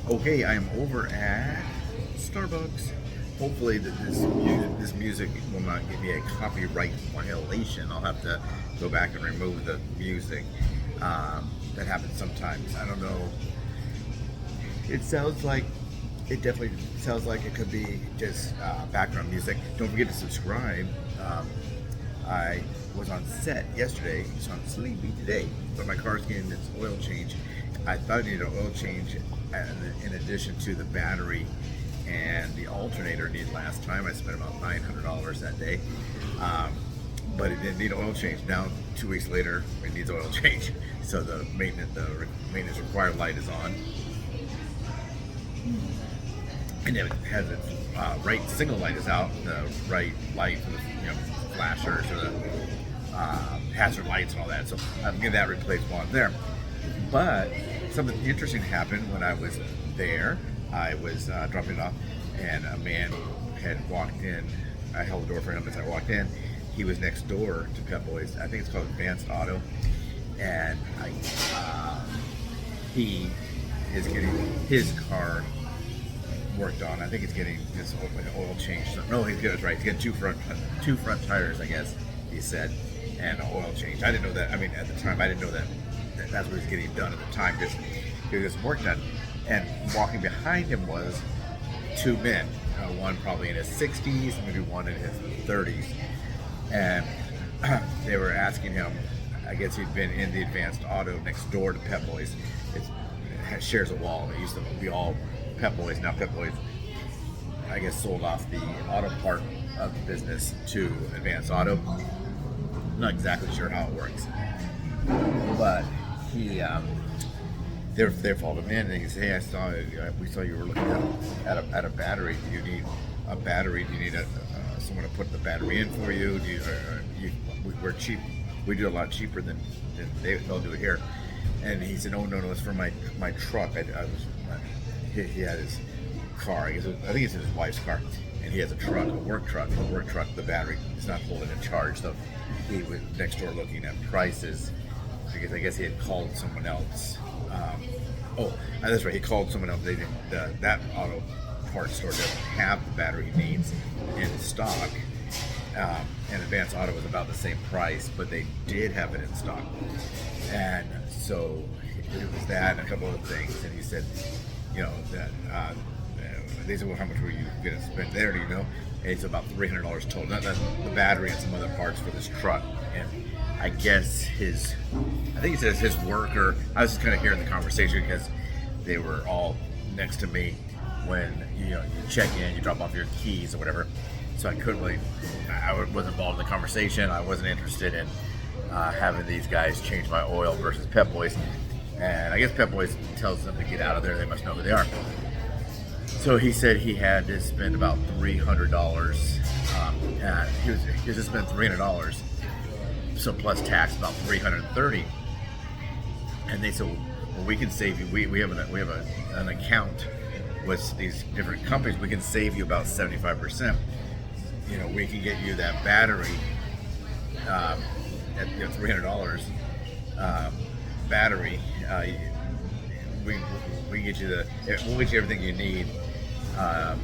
Okay, I am over at Starbucks. Hopefully this music will not give me a copyright violation. I'll have to go back and remove the music. That happens sometimes. I don't know. It sounds like it definitely sounds like it could be just background music. Don't forget to subscribe. I was on set yesterday, so I'm sleepy today. But my car's getting its oil change. I thought I needed an oil change in addition to the battery and the alternator needed last time. I spent about $900 that day. But it didn't need an oil change. Now, 2 weeks later, it needs oil change. So the maintenance required light is on. And it has its right signal light is out, the right light for the flashers or the hazard lights and all that. So I'm getting that replaced while I'm there. But something interesting happened when I was there. I was dropping it off, and a man had walked in. I held the door for him as I walked in. He was next door to Pep Boys. I think it's called Vance Auto, and he is getting his car worked on. I think he's getting his oil changed. No, he's getting two front tires, I guess he said, and an oil change. I didn't know that. I mean, at the time, I didn't know that that's what he was getting done at the time. Just he was work done, and walking behind him was two men. One probably in his 60s, maybe one in his 30s, and they were asking him. I guess he'd been in the Advanced Auto next door to Pep Boys. It shares a wall. It used to be all Pep Boys. Now Pep Boys, I guess, sold off the auto part of the business to Advanced Auto. I'm not exactly sure how it works, but they followed him in, and he said, "Hey, we saw you were looking at a battery. Do you need a battery? Do you need someone to put the battery in for you? We're cheap. We do a lot cheaper than they'll do it here." And he said, "Oh no, it's for my truck. He had his car. I think it's his wife's car, and he has a truck, a work truck. The battery is not holding a charge, so he was next door looking at prices because I guess he had called someone else. That's right. He called someone else. They didn't. That auto parts store doesn't have the battery he needs in stock." And Advanced Auto was about the same price, but they did have it in stock. And so it was that and a couple other things. And he said, that they said, "Well, how much were you going to spend there? Do you know?" And it's about $300 total. Not the battery and some other parts for this truck. And I guess I think he says his worker. I was just kind of hearing the conversation because they were all next to me when you check in, you drop off your keys or whatever. So I couldn't really, I wasn't involved in the conversation. I wasn't interested in having these guys change my oil versus Pep Boys. And I guess Pep Boys tells them to get out of there. They must know who they are. So he said he had to spend about $300. He was to spend $300. So plus tax, about $330. And they said, "Well, we can save you. We have an account with these different companies. We can save you about 75%. We can get you that battery at $300 battery. We get you we'll get you everything you need at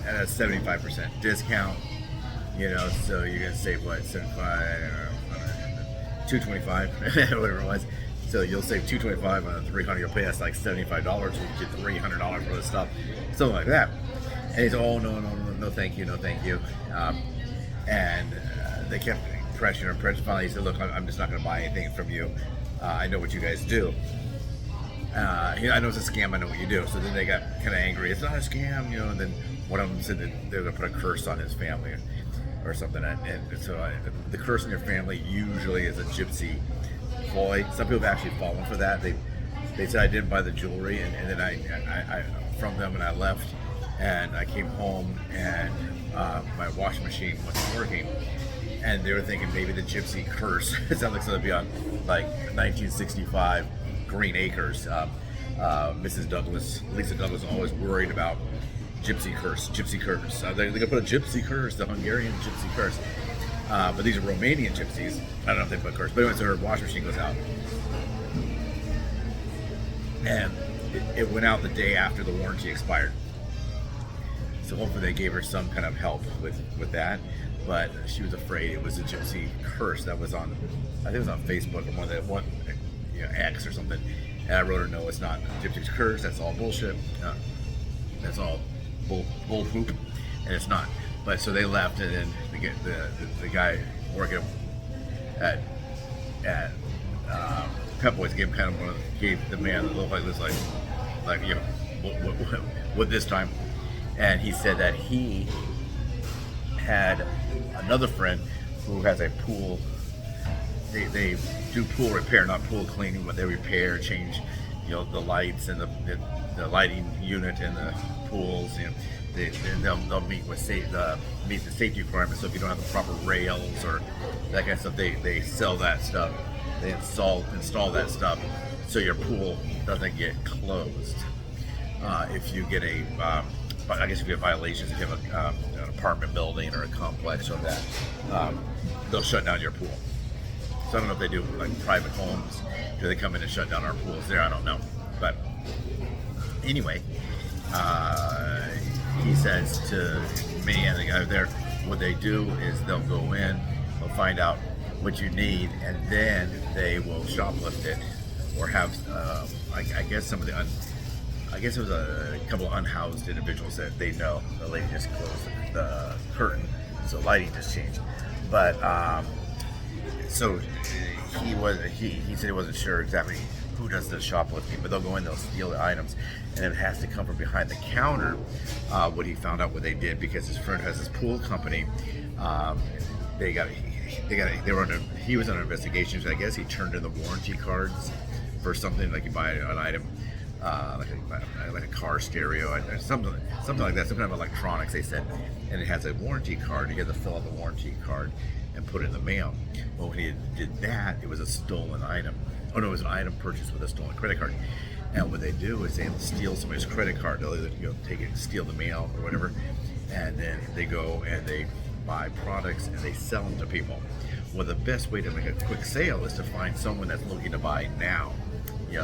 a 75% discount. So you're gonna save what, 75, $225, whatever it was. So you'll save $225 on $300. You'll pay us like $75. We get $300 worth of stuff, something like that." And he said, "Oh no, thank you, no thank you." And they kept pressuring him. Finally, he said, "Look, I'm just not going to buy anything from you. I know what you guys do. I know it's a scam. I know what you do." So then they got kind of angry. "It's not a scam, And then one of them said that they were going to put a curse on his family or something. And so the curse on your family usually is a gypsy ploy. Some people have actually fallen for that. They said I didn't buy the jewelry, and then I from them, and I left. And I came home, and my washing machine wasn't working. And they were thinking maybe the gypsy curse." It sounds like something to be on like 1965 Green Acres. Lisa Douglas was always worried about gypsy curse. They're going to put a gypsy curse, the Hungarian gypsy curse. But these are Romanian gypsies. I don't know if they put curse. But anyway, so her washing machine goes out. And it went out the day after the warranty expired. So hopefully they gave her some kind of help with that. But she was afraid it was a Gypsy curse that was on, I think it was on Facebook or one X or something. And I wrote her, no, it's not Gypsy's curse. That's all bullshit. That's all bull poop, and it's not. But so they left, and then the guy working at Pep Boys gave the man that looked like this, like what this time, and he said that he had another friend who has a pool. They do pool repair, not pool cleaning, but they repair, change, the lights and the lighting unit in the pools. They'll meet the safety requirements. So if you don't have the proper rails or that kind of stuff, they sell that stuff. They install that stuff so your pool doesn't get closed. If you get I guess if you have violations, if you have an apartment building or a complex or that, they'll shut down your pool. So I don't know if they do like private homes. Do they come in and shut down our pools there? I don't know. But anyway, he says to me and the guy there, what they do is they'll go in, they'll find out what you need, and then they will shoplift it or have, I guess some of I guess it was a couple of unhoused individuals that they know. The lady just closed the curtain, so lighting just changed. But so he said he wasn't sure exactly who does the shoplifting, but they'll go in, they'll steal the items, and it has to come from behind the counter. What he found out what they did, because his friend has this pool company, he was under investigation. So I guess he turned in the warranty cards for something, like you buy an item, like a car stereo, something like that, some kind of electronics, they said, and it has a warranty card. You have to fill out the warranty card and put it in the mail. Well, when he did that, it was a stolen item. Oh no, it was an item purchased with a stolen credit card. And what they do is they'll steal somebody's credit card. They'll either take it, steal the mail or whatever, and then they go and they buy products and they sell them to people. Well, the best way to make a quick sale is to find someone that's looking to buy now.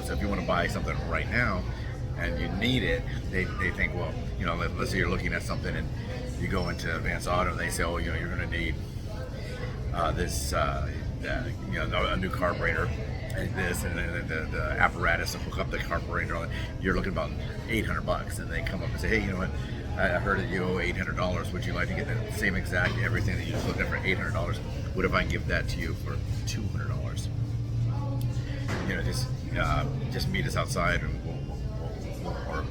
So if you want to buy something right now and you need it, they think, well, let's say you're looking at something and you go into Vance Auto and they say, oh, you're going to need this, a new carburetor and this, and then the apparatus to hook up the carburetor. You're looking about $800, and they come up and say, hey, you know what? I heard that you owe $800. Would you like to get the same exact everything that you just looked at for $800? What if I give that to you for $200? Just meet us outside, and or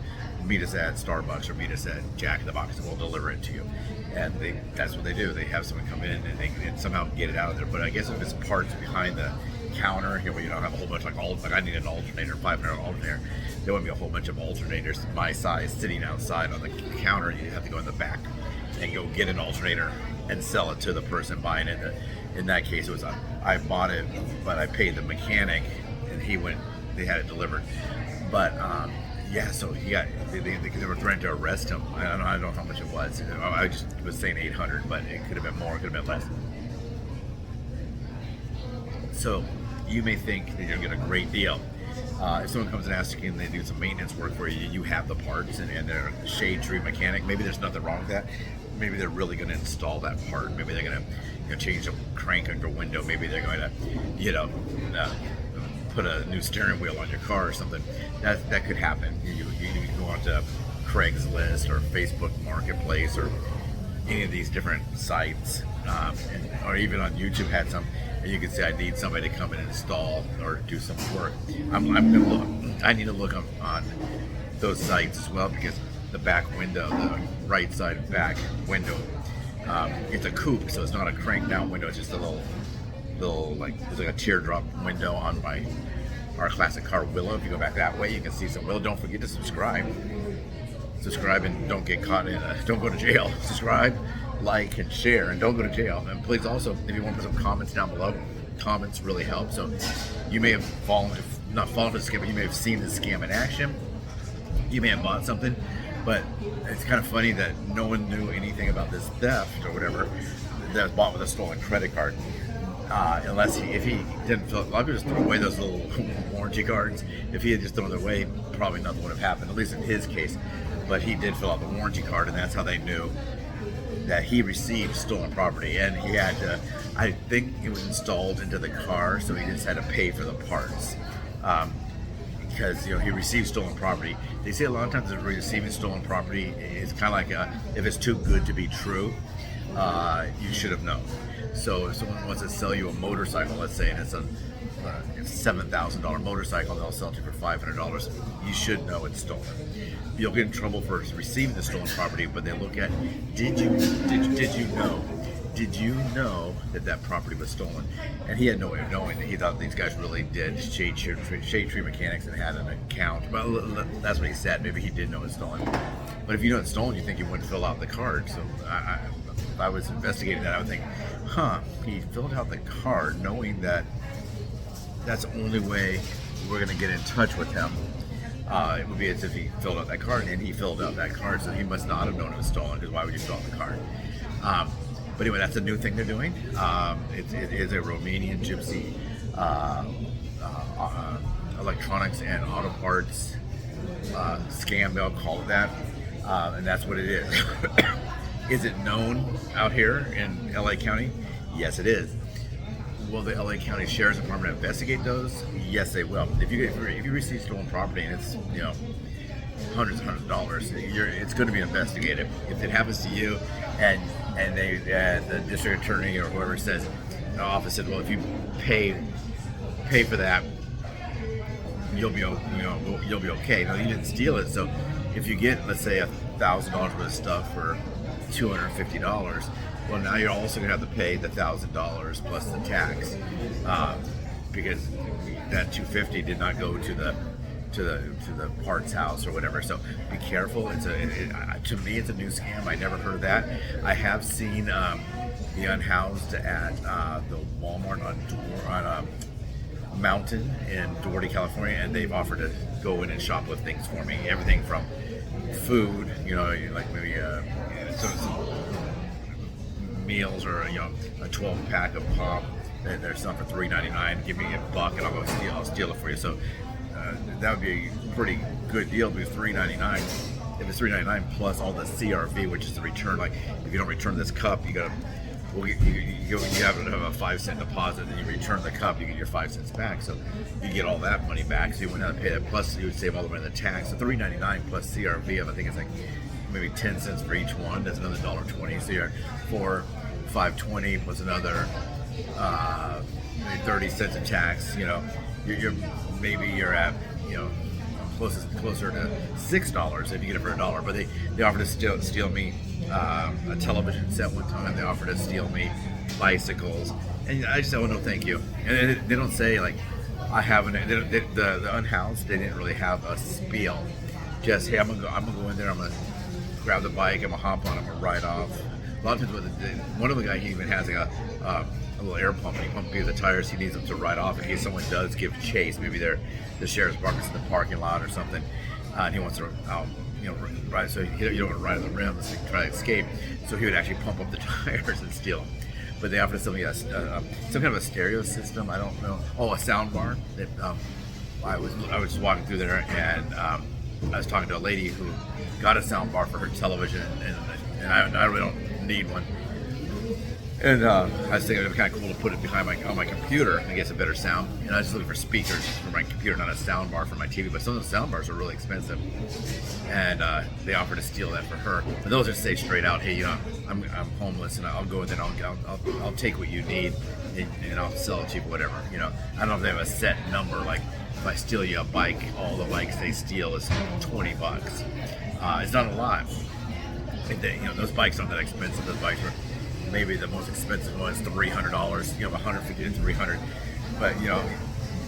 meet us at Starbucks, or meet us at Jack in the Box, and we'll deliver it to you. And that's what they do. They have someone come in and they can somehow get it out of there. But I guess if it's parts behind the counter, have a whole bunch like I need an alternator, $500 alternator. There wouldn't be a whole bunch of alternators my size sitting outside on the counter. You have to go in the back and go get an alternator and sell it to the person buying it. In that case, it was I bought it, but I paid the mechanic, and they had it delivered. But so they were threatening to arrest him. I don't know how much it was. I just was saying 800, but it could have been more, it could have been less. So you may think that you're going to get a great deal. If someone comes and asks you and they do some maintenance work for you, you have the parts, and they're a shade tree mechanic. Maybe there's nothing wrong with that. Maybe they're really going to install that part. Maybe they're going to change a crank on your window. Maybe they're going to put a new steering wheel on your car or something. That could happen. You go onto Craigslist or Facebook Marketplace or any of these different sites, or even on YouTube had some, and you can say, I need somebody to come and install or do some work. I'm going to look. I need to look on those sites as well, because the back window, the right side back window, it's a coupe, so it's not a crank down window. It's just a little there's like a teardrop window on our classic car Willow. If you go back that way, you can see some Willow. Don't forget to subscribe and don't get caught don't go to jail. Subscribe, like, and share, and don't go to jail. And please also, if you want to put some comments down below, comments really help. So you may have not fallen for the scam, but you may have seen the scam in action. You may have bought something, but it's kind of funny that no one knew anything about this theft or whatever that was bought with a stolen credit card. if he didn't fill, a lot of people just throw away those little warranty cards. If he had just thrown them away, probably nothing would have happened, at least in his case. But he did fill out the warranty card, and that's how they knew that he received stolen property. And he had to, I think it was installed into the car, so he just had to pay for the parts. Because he received stolen property. They say a lot of times that receiving stolen property is kind of like if it's too good to be true, you should have known. So if someone wants to sell you a motorcycle, let's say, and it's a $7,000 motorcycle, they'll sell it to you for $500. You should know it's stolen. You'll get in trouble for receiving the stolen property, but they look at did you know that property was stolen? And he had no way of knowing that. He thought these guys really did shade tree mechanics and had an account. Well, that's what he said. Maybe he did know it's stolen. But if you know it's stolen, you think you wouldn't fill out the card. So if I was investigating that, I would think, he filled out the card knowing that that's the only way we're going to get in touch with him. It would be as if he filled out that card, and he filled out that card, so he must not have known it was stolen, because why would you fill out the card? But anyway, that's a new thing they're doing. It is a Romanian Gypsy electronics and auto parts scam, they'll call it that, and that's what it is. Is it known out here in LA County? Yes, it is. Will the LA County Sheriff's Department investigate those? Yes, they will. If you receive stolen property and it's hundreds of dollars, it's going to be investigated. If it happens to you, and the district attorney or whoever says, the office said, well, if you pay for that, you'll be okay. No, you didn't steal it. So if you get, let's say, $1,000 worth of stuff for $250, well, now you're also going to have to pay the $1,000 plus the tax, because that $250 did not go to the parts house or whatever. So be careful. To me, it's a new scam. I never heard of that. I have seen the unhoused at the Walmart on Mountain in Doherty, California, and they've offered to go in and shoplift things for me. Everything from food, like maybe some meals, or a 12-pack of pop. They're selling for $3.99. Give me $1 and I'll steal it for you. So that would be a pretty good deal. Because $3.99. If it's $3.99 plus all the CRV, which is the return. Like if you don't return this cup, you have to have a 5-cent deposit, and you return the cup, you get your 5 cents back. So you get all that money back. So you wouldn't have to pay that. Plus you would save all the money in the tax. So $3.99 plus CRV, I think it's like maybe 10 cents for each one. That's another $1.20. So you're $5.20 plus another maybe 30 cents of tax. You're at closer to $6 if you get it for $1. But they offered to steal me a television set one time. They offered to steal me bicycles, and I just said, "Oh no, thank you." And they don't say like I haven't. The unhoused, they didn't really have a spiel. Just, hey, I'm gonna go in there. I'm gonna grab the bike. I'm gonna hop on. I'm gonna ride off. A lot of times, one of the guys, he even has a little air pump, and he pumps the tires. He needs them to ride off in case someone does give chase. Maybe the sheriff's department's in the parking lot or something, and he wants to ride. So you don't want to ride on the rim, so you try to escape. So he would actually pump up the tires and steal them. But they offered something some kind of a stereo system. I don't know. Oh, a sound bar. That I was just walking through there, and I was talking to a lady who got a sound bar for her television, and I really don't need one. And I was thinking it would be kind of cool to put it on my computer and get a better sound. And I was just looking for speakers for my computer, not a sound bar for my TV. But some of the sound bars are really expensive, and they offered to steal that for her. But those just say straight out, hey, I'm homeless, and I'll go and then I'll take what you need, and I'll sell it to you, whatever. I don't know if they have a set number. Like if I steal you a bike, all the bikes they steal is $20. It's not a lot. Those bikes aren't that expensive. Those bikes are maybe the most expensive one is $300. $150 to $300, but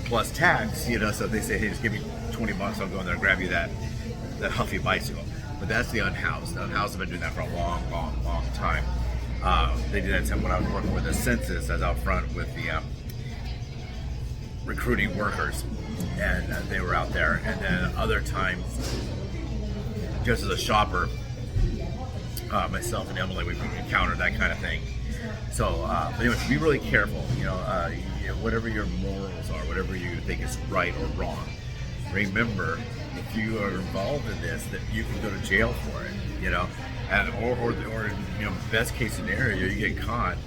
plus tax. So they say, hey, just give me $20. I'll go in there and grab you that healthy bicycle. But that's the unhoused. The unhoused have been doing that for a long time. They did that when I was working with the census. I was out front with the recruiting workers, and they were out there. And then other times, just as a shopper, myself and Emily, we've encountered that kind of thing. So, but anyway, be really careful. Whatever your morals are, whatever you think is right or wrong. Remember, if you are involved in this, that you can go to jail for it. Or best case scenario, you get caught.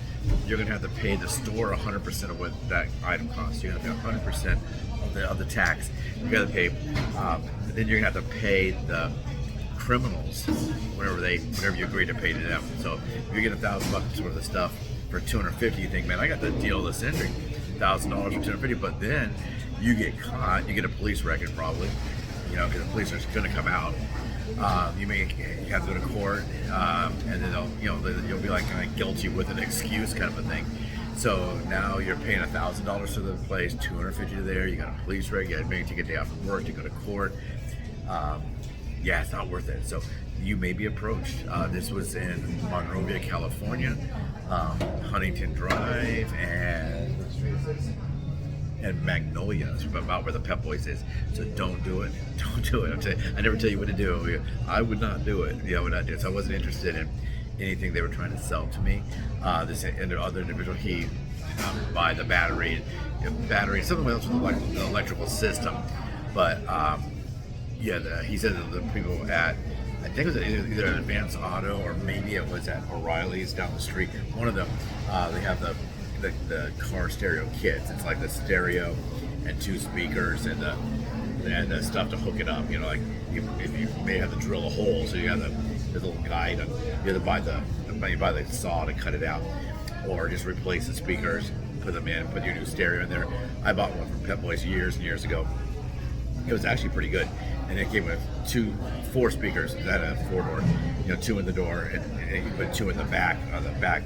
You're going to have to pay the store 100% of what that item costs. You're going to have to pay 100% of the tax. You got to pay. Then you're going to have to pay the criminals whatever you agree to pay to them. So if you get $1,000 worth of stuff for $250, you think, man, I got the deal of the century, $1,000 for $250. But then you get caught. You get a police record probably. Because the police are going to come out. You have to go to court, and then you'll be like kind of guilty with an excuse kind of a thing. So now you're paying $1,000 to the place, $250 there. You got a police record. You maybe take a day off from work to go to court. It's not worth it. So you may be approached. This was in Monrovia, California, Huntington Drive, and Magnolia. That's about where the Pep Boys is. So don't do it. Don't do it. I never tell you what to do. I would not do it. I would not do it. So I wasn't interested in anything they were trying to sell to me. This other individual, he buy the battery, something else with the electrical system. But he said that the people at, I think it was either at Vance Auto or maybe it was at O'Reilly's down the street. One of them, they have the car stereo kits. It's like the stereo and 2 speakers and the stuff to hook it up. If you may have to drill a hole, so you have the little guide. You have to buy the saw to cut it out, or just replace the speakers, put them in, put your new stereo in there. I bought one from Pep Boys years and years ago. It was actually pretty good, and it came with 4 speakers. It had a 4-door, 2 in the door, and you put 2 in the back on the back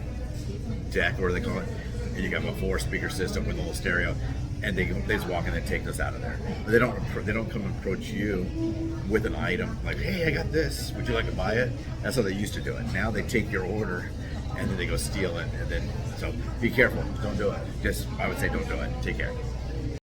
deck, or what do they call it? And you have a 4-speaker system with a little stereo, and they just walk in and take this out of there. But they don't come and approach you with an item like, hey, I got this. Would you like to buy it? That's how they used to do it. Now they take your order and then they go steal it, and then so be careful. Don't do it. I would say don't do it. Take care.